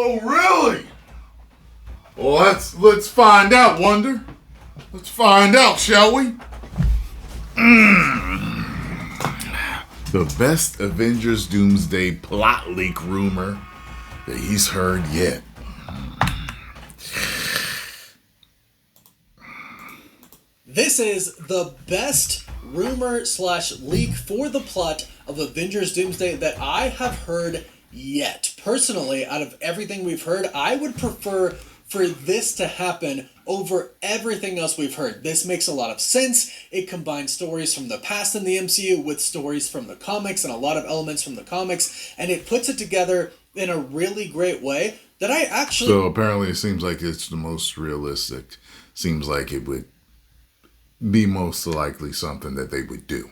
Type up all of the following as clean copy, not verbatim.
Oh, really? Well, let's find out, Wonder. Let's find out, shall we? The best Avengers Doomsday plot leak rumor that he's heard yet. This is the best rumor / leak for the plot of Avengers Doomsday that I have heard yet. Personally, out of everything we've heard, I would prefer for this to happen over everything else we've heard. This makes a lot of sense. It combines stories from the past in the MCU with stories from the comics and a lot of elements from the comics, and it puts it together in a really great way that I actually... So apparently it seems like it's the most realistic. Seems like it would be most likely something that they would do.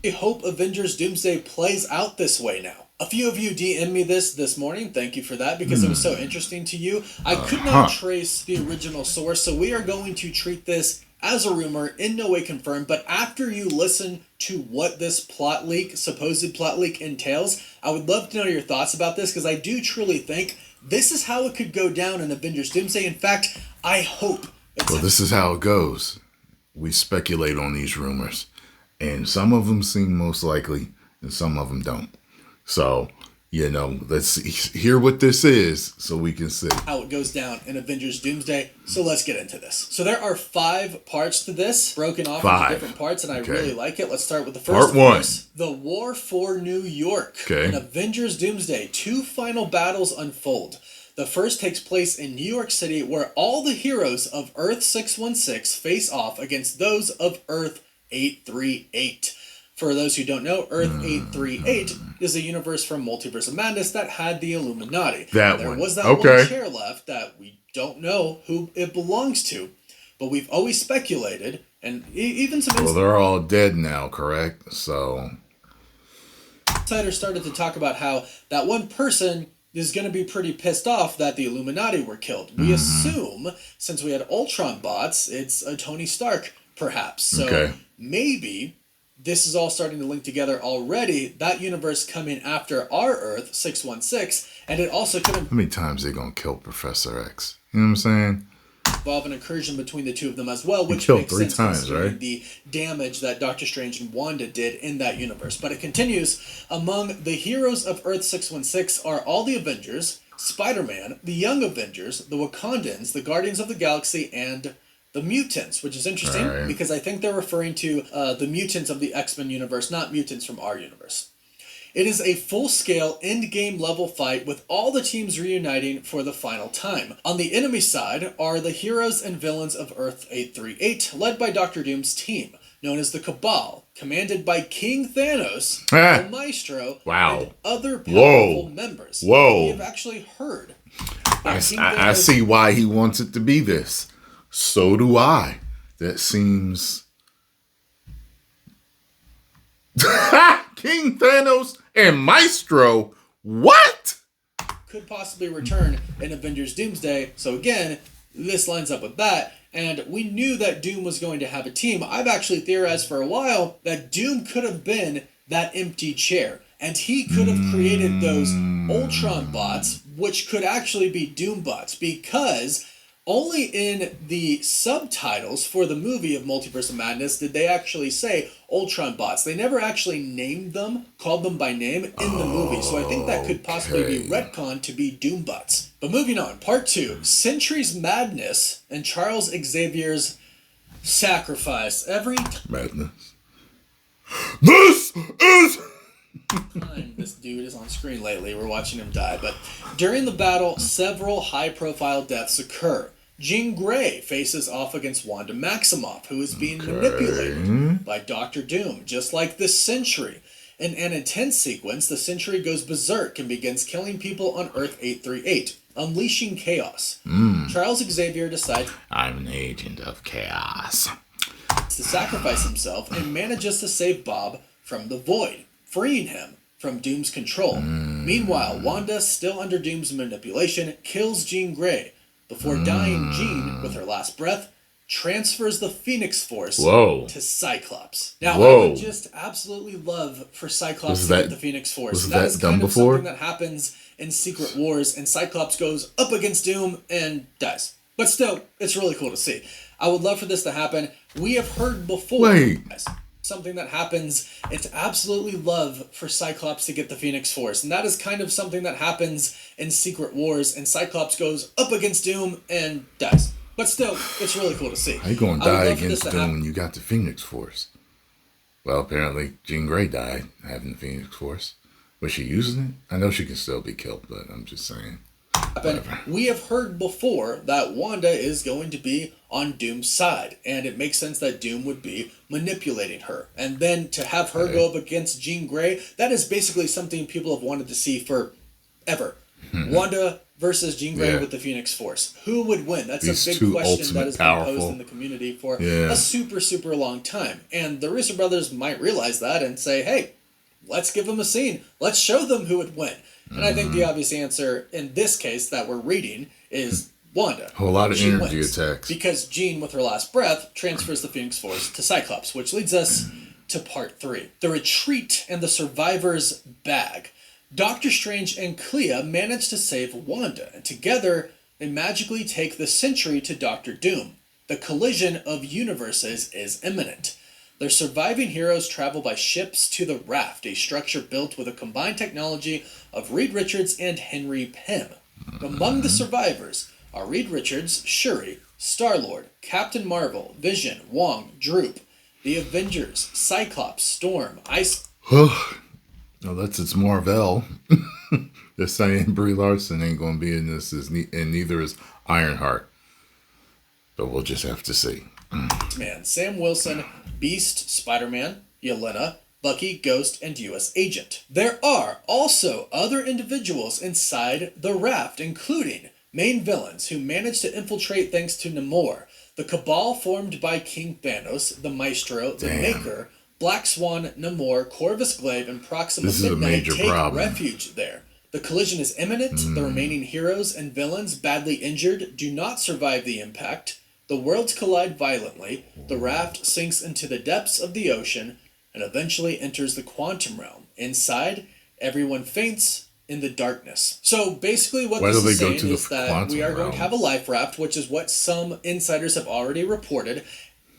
I hope Avengers Doomsday plays out this way now. A few of you DM'd me this morning. Thank you for that, because it was so interesting to you. I could not trace the original source, so we are going to treat this as a rumor, in no way confirmed. But after you listen to what this supposed plot leak entails, I would love to know your thoughts about this, because I do truly think this is how it could go down in Avengers Doomsday. In fact, I hope Well, this is how it goes. We speculate on these rumors, and some of them seem most likely and some of them don't. So, let's hear what this is so we can see how it goes down in Avengers Doomsday. So let's get into this. So there are 5 parts to this, broken off into different parts, and I really like it. Let's start with the first Part 1. The War for New York. In Avengers Doomsday, 2 final battles unfold. The first takes place in New York City, where all the heroes of Earth 616 face off against those of Earth 838. For those who don't know, Earth 838 is a universe from Multiverse of Madness that had the Illuminati. There was that one chair left that we don't know who it belongs to, but we've always speculated, and even some... Well, they're all dead now, correct? So... Insiders started to talk about how that one person is going to be pretty pissed off that the Illuminati were killed. We assume, since we had Ultron bots, it's a Tony Stark, perhaps. So maybe... this is all starting to link together already. That universe coming after our Earth, 616, and it also could... How many times they gonna kill Professor X? You know what I'm saying? Involve an incursion between the two of them as well, which killed makes 3 sense times, right? The damage that Doctor Strange and Wanda did in that universe. But it continues. Among the heroes of Earth 616 are all the Avengers, Spider-Man, the Young Avengers, the Wakandans, the Guardians of the Galaxy, and... the mutants, which is interesting because I think they're referring to the mutants of the X-Men universe, not mutants from our universe. It is a full-scale, end-game level fight with all the teams reuniting for the final time. On the enemy side are the heroes and villains of Earth 838, led by Dr. Doom's team, known as the Cabal, commanded by King Thanos, the Maestro, and other powerful members. We have actually heard. I see why he wants it to be this. So do I. That seems... King Thanos and Maestro? What? Could possibly return in Avengers Doomsday. So again, this lines up with that. And we knew that Doom was going to have a team. I've actually theorized for a while that Doom could have been that empty chair. And he could have created those Ultron bots, which could actually be Doom bots. Because... only in the subtitles for the movie of Multiverse of Madness did they actually say Ultron bots. They never actually named them, called them by name in the movie. So I think that could possibly be retconned to be Doom bots. But moving on, part 2. Sentry's madness and Charles Xavier's sacrifice. Every madness. This is... time this dude is on screen lately, we're watching him die. But during the battle, several high-profile deaths occur. Jean Grey faces off against Wanda Maximoff, who is being manipulated by Dr. Doom, just like the Sentry. In an intense sequence, the Sentry goes berserk and begins killing people on Earth 838, unleashing chaos. Charles Xavier decides, I'm an agent of chaos, to sacrifice himself and manages to save Bob from the Void, freeing him from Doom's control. Meanwhile, Wanda, still under Doom's manipulation, kills Jean Grey. Before dying, Jean, with her last breath, transfers the Phoenix Force to Cyclops. Now, I would just absolutely love for Cyclops to get the Phoenix Force. Was that done before? Something that happens in Secret Wars, and Cyclops goes up against Doom and dies. But still, it's really cool to see. I would love for this to happen. We have heard before. Wait. Something that happens, it's absolutely love for Cyclops to get the Phoenix Force. And that is kind of something that happens in Secret Wars, and Cyclops goes up against Doom and dies. But still, it's really cool to see. How you going to die against Doom when you got the Phoenix Force? Well, apparently Jean Grey died having the Phoenix Force. Was she using it? I know she can still be killed, but I'm just saying. We have heard before that Wanda is going to be on Doom's side, and it makes sense that Doom would be manipulating her. And then to have her go up against Jean Grey, that is basically something people have wanted to see forever. Wanda versus Jean Grey with the Phoenix Force. Who would win? That's a big question that has been posed in the community for a super, super long time. And the Russo brothers might realize that and say, hey, let's give them a scene. Let's show them who would win. And I think the obvious answer in this case that we're reading is Wanda. A whole lot of energy attacks. Because Jean, with her last breath, transfers the Phoenix Force to Cyclops, which leads us to part 3. The Retreat and the Survivor's Bag. Doctor Strange and Clea manage to save Wanda, and together they magically take the Sentry to Doctor Doom. The collision of universes is imminent. Their surviving heroes travel by ships to the Raft, a structure built with a combined technology of Reed Richards and Henry Pym. Among the survivors are Reed Richards, Shuri, Star-Lord, Captain Marvel, Vision, Wong, Droop, the Avengers, Cyclops, Storm, Ice... No, it's Marvel. They're saying Brie Larson ain't going to be in this, and neither is Ironheart. But we'll just have to see. Man, Sam Wilson, Beast, Spider-Man, Yelena, Bucky, Ghost, and U.S. Agent. There are also other individuals inside the Raft, including main villains who managed to infiltrate thanks to Namor, the Cabal formed by King Thanos, the Maestro, the Maker, Black Swan, Namor, Corvus Glaive, and Proxima Midnight take refuge there. The collision is imminent. The remaining heroes and villains, badly injured, do not survive the impact. The worlds collide violently. The raft sinks into the depths of the ocean and eventually enters the quantum realm. Inside, everyone faints in the darkness. So basically what this is saying is that we are going to have a life raft, which is what some insiders have already reported.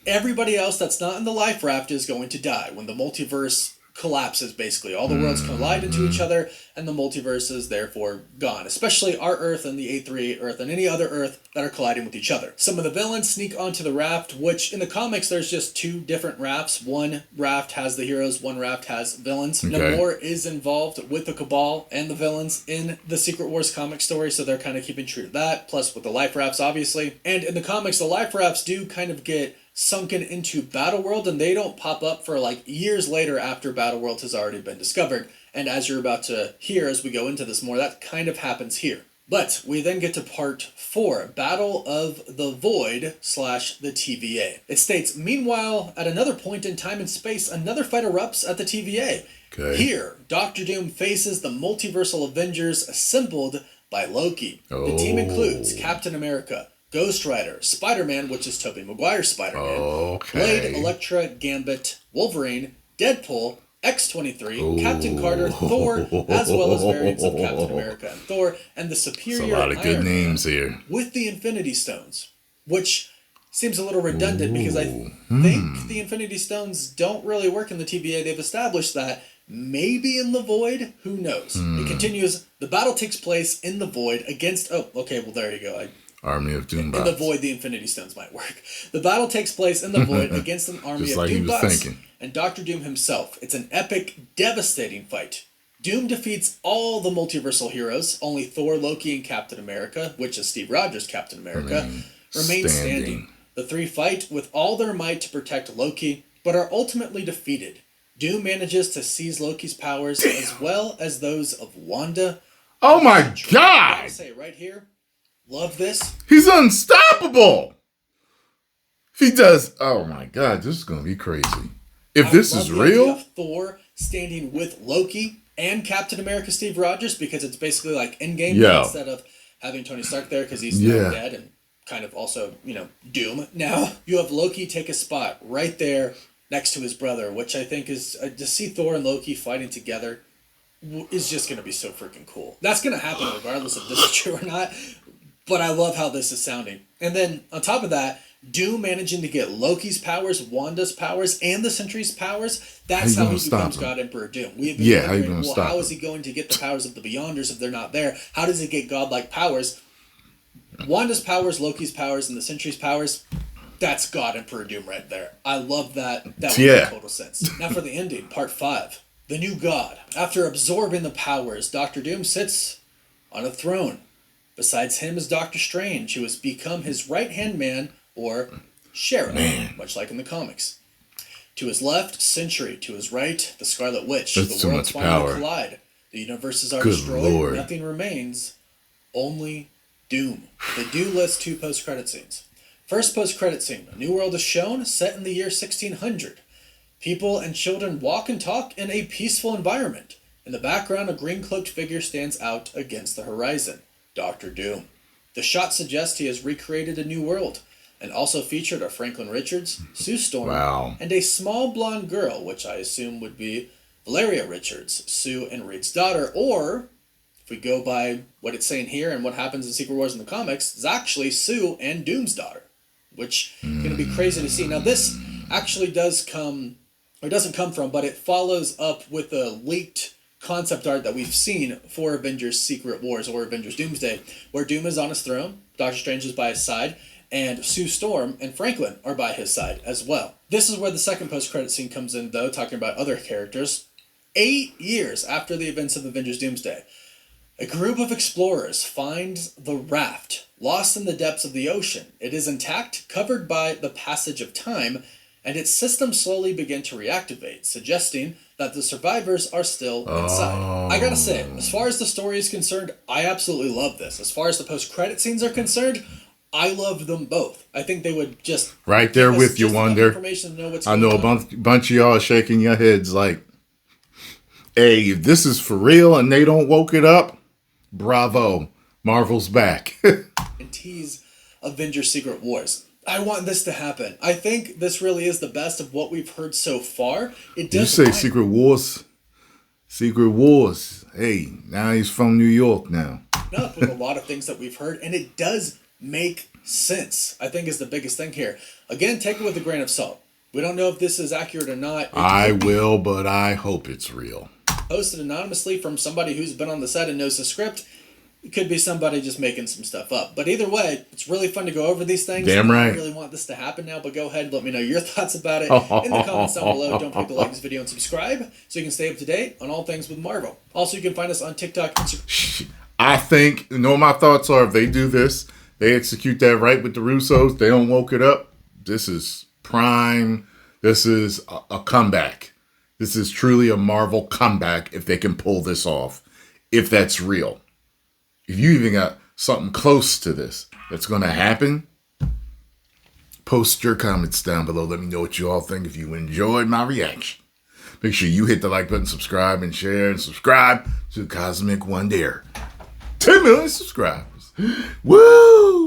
Everybody else that's not in the life raft is going to die when the multiverse collapses, basically. All the worlds collide into each other, and the multiverse is therefore gone. Especially our Earth and the 838 Earth and any other Earth that are colliding with each other. Some of the villains sneak onto the raft, which in the comics there's just 2 different rafts. One raft has the heroes, one raft has villains. Okay. Namor is involved with the Cabal and the villains in the Secret Wars comic story, so they're kind of keeping true to that, plus with the life rafts, obviously. And in the comics, the life rafts do kind of get sunken into Battleworld, and they don't pop up for like years later after Battleworld has already been discovered. And as you're about to hear as we go into this more, that kind of happens here. But we then get to part 4, Battle of the Void / the TVA. It states, meanwhile, at another point in time and space, another fight erupts at the TVA. Okay. Here, Doctor Doom faces the multiversal Avengers assembled by Loki. The team includes Captain America, Ghost Rider, Spider-Man, which is Tobey Maguire's Spider-Man, Blade, Elektra, Gambit, Wolverine, Deadpool, X-23, Captain Carter, Thor, as well as variants of Captain America and Thor, and the superior Iron Man. There's a lot of good names here. With the Infinity Stones, which seems a little redundant because I think the Infinity Stones don't really work in the TVA. They've established that. Maybe in the Void? Who knows? It continues, the battle takes place in the Void against... Oh, okay, well, there you go. Army of Doombots. In the Void, the Infinity Stones might work. The battle takes place in the Void against an army of Doombots and Doctor Doom himself. It's an epic, devastating fight. Doom defeats all the multiversal heroes. Only Thor, Loki, and Captain America, which is Steve Rogers' Captain America, remain standing. The 3 fight with all their might to protect Loki, but are ultimately defeated. Doom manages to seize Loki's powers as well as those of Wanda. Oh my God! I'll say right here. Love this. He's unstoppable. If he does, oh my God, this is gonna be crazy. If this is real, Thor standing with Loki and Captain America Steve Rogers, because it's basically like Endgame instead of having Tony Stark there because he's now dead and kind of also Doom. Now you have Loki take a spot right there next to his brother, which I think is to see Thor and Loki fighting together. is just going to be so freaking cool. That's going to happen regardless if this is true or not. But I love how this is sounding. And then on top of that, Doom managing to get Loki's powers, Wanda's powers, and the Sentry's powers. That's how he becomes God Emperor Doom. We have been wondering, well, how is he going to get the powers of the Beyonders if they're not there? How does he get godlike powers? Wanda's powers, Loki's powers, and the Sentry's powers. That's God Emperor Doom right there. I love that. That would make total sense. Now for the ending, part 5. The new God. After absorbing the powers, Dr. Doom sits on a throne. Besides him is Doctor Strange, who has become his right-hand man, or sheriff, much like in the comics. To his left, Sentry. To his right, the Scarlet Witch. That's the worlds finally collide. The universes are destroyed. Lord. Nothing remains. Only Doom. They do list 2 post-credit scenes. First post-credit scene. A new world is shown, set in the year 1600. People and children walk and talk in a peaceful environment. In the background, a green-cloaked figure stands out against the horizon. Dr. Doom. The shot suggests he has recreated a new world, and also featured are Franklin Richards, Sue Storm, and a small blonde girl, which I assume would be Valeria Richards, Sue and Reed's daughter, or, if we go by what it's saying here and what happens in Secret Wars in the comics, is actually Sue and Doom's daughter, which is going to be crazy to see. Now this actually doesn't come from, but it follows up with a leaked concept art that we've seen for Avengers Secret Wars or Avengers Doomsday, where Doom is on his throne, Doctor Strange is by his side, and Sue Storm and Franklin are by his side as well. This is where the second post-credit scene comes in, though, talking about other characters. 8 years after the events of Avengers Doomsday, a group of explorers finds the raft, lost in the depths of the ocean. It is intact, covered by the passage of time, and its systems slowly begin to reactivate, suggesting that the survivors are still inside. I gotta say, as far as the story is concerned, I absolutely love this. As far as the post-credit scenes are concerned, I love them both. I think they would just... Right there with you, Wonder. I know a bunch of y'all shaking your heads like, hey, if this is for real and they don't woke it up, bravo. Marvel's back. And tease Avengers Secret Wars. I want this to happen. I think this really is the best of what we've heard so far. It does. You say Secret Wars? Secret Wars. Hey, now he's from New York now. Up with a lot of things that we've heard, and it does make sense, I think, is the biggest thing here. Again, take it with a grain of salt. We don't know if this is accurate or not. I will, but I hope it's real. Posted anonymously from somebody who's been on the set and knows the script. It could be somebody just making some stuff up. But either way, it's really fun to go over these things. Damn right. I really want this to happen now, but go ahead and let me know your thoughts about it in the comments down below. Don't forget to like this video and subscribe so you can stay up to date on all things with Marvel. Also, you can find us on TikTok, Instagram. I think, you know what my thoughts are, if they do this, they execute that right with the Russos, they don't woke it up, this is prime, this is a comeback. This is truly a Marvel comeback if they can pull this off, if that's real. If you even got something close to this that's going to happen, post your comments down below. Let me know what you all think if you enjoyed my reaction. Make sure you hit the like button, subscribe, and share, and subscribe to Cosmic Wonder. 10 million subscribers. Woo!